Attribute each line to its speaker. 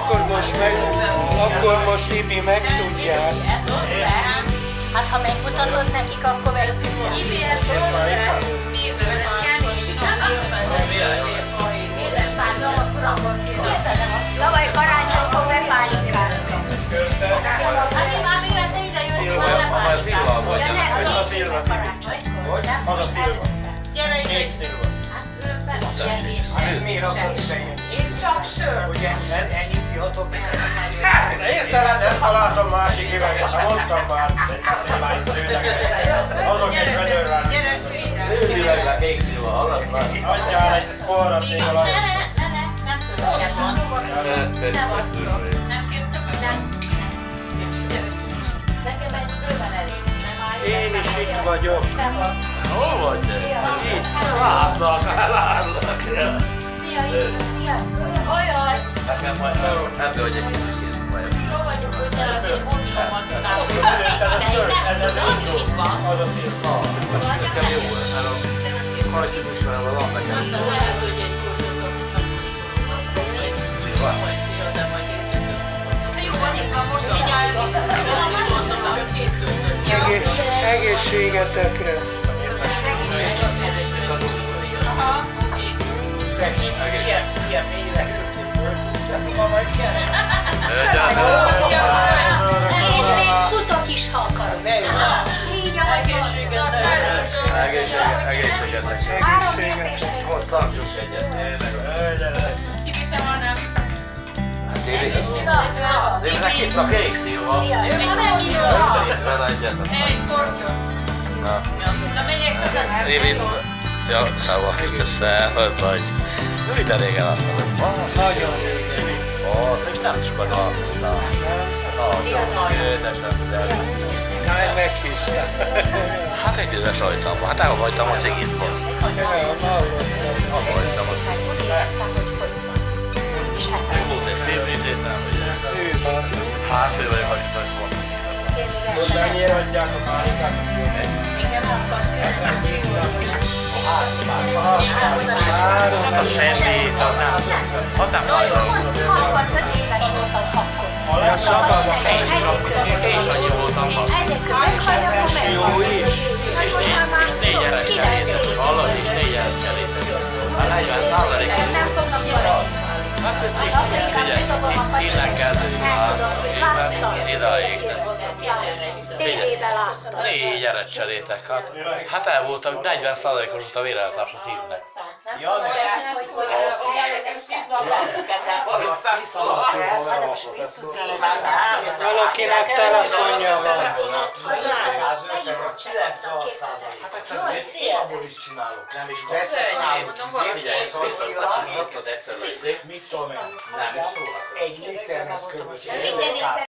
Speaker 1: Akkor most Ibi megtudják.
Speaker 2: Hát ha megmutatod nekik, akkor meg tudják.
Speaker 3: IBS vízes
Speaker 2: Tavaly karácsonykor bepálinkáztam.
Speaker 3: Hát én már mire te ide jöttél, már lepálinkáztam.
Speaker 2: A Szilva karácsonykor.
Speaker 4: Az a Szilva.
Speaker 3: Gyere ide.
Speaker 4: Két Szilva. Miért akarod idejönni?
Speaker 3: Én csak sör.
Speaker 4: Ugye ennyit ihatok? Értelem, nem találtam másik üveget, ha mondtam már, egy széllány szőleget. Azok egy vödörrel.
Speaker 3: Gyere,
Speaker 5: Szőlővegben kék Szilva, hallasz már?
Speaker 4: Adjál egy forrat még a lajt.
Speaker 3: nem tudom. Nem késztek a nem.
Speaker 2: Nekem egy bőven elég.
Speaker 1: Én is itt vagyok.
Speaker 5: Hol vagy te?
Speaker 1: Itt.
Speaker 5: Látlak.
Speaker 2: Szia, Ibi, sziasztok! Ajaj!
Speaker 5: Nekem majd ebből, hogy egy kicsit vagyok.
Speaker 2: Jó vagyok, hogy te azért mondtam.
Speaker 4: Ez az indul. Az a Szilva.
Speaker 5: Nekem jó, mert a kajszitus velem van nekem. Szilva?
Speaker 3: De jó van, itt van most mindjárt.
Speaker 1: Egészségetekre.
Speaker 3: Aha.
Speaker 4: Ilyen mélyre ültünk föl, ma majd kell.
Speaker 2: Én még futok is, ha akarok.
Speaker 4: Ne jó.
Speaker 2: Így, ahogy van.
Speaker 5: Egészségetek.
Speaker 2: 3 lépés még.
Speaker 5: Ott tartsunk egyet, tényleg.
Speaker 3: Kivitem a nem.
Speaker 5: Hát tényleg itt a kék Szilva.
Speaker 2: Sziasztok!
Speaker 3: Ő ma nem írja.
Speaker 5: Itt vele egyet.
Speaker 3: Egy kortyot.
Speaker 5: Na.
Speaker 3: Na menjek közelebb.
Speaker 5: Révén... Ja, szevasz, nagy. Ő ide régen láttam.
Speaker 1: Nagyon régen.
Speaker 5: Az, és nem sokat láttam. Édesem, de...
Speaker 1: Meghívtam.
Speaker 5: Hát egy édes rajtam. Hát el hagytam a cigit, basz. Abba hagytam a cigit. Ő volt egy szép vitétel, ugye?
Speaker 1: Ő van.
Speaker 5: Hát, ő vagyok hasonló pont.
Speaker 4: Tudod, mennyire adják a pálinkát?
Speaker 5: Hát az semmi, az nem fájó.
Speaker 2: 65 éves voltam akkor.
Speaker 1: Ja, szabadon.
Speaker 5: Én is annyi voltam, basz.
Speaker 2: Ezek meghalni, akkor meghalni.
Speaker 5: És négy gyerek cserétek. Hallod, és négy gyerek cserétek. Hát 40%
Speaker 2: Ez nem fognak maradni.
Speaker 5: Hát ez így innen kezdődik már, idáig.
Speaker 2: Tévében láttam.
Speaker 5: Négy gyerek cserétek, hát el voltam, 40%-os volt a véreltás a szívnek.
Speaker 1: Valakinek telefonja van.
Speaker 4: Hát egyszerűen abból is csinálok. Nem is
Speaker 5: Figyelj, szétszoltad, egyszerűen.
Speaker 4: mit tudom én, egy literhez kb.
Speaker 2: Minden évben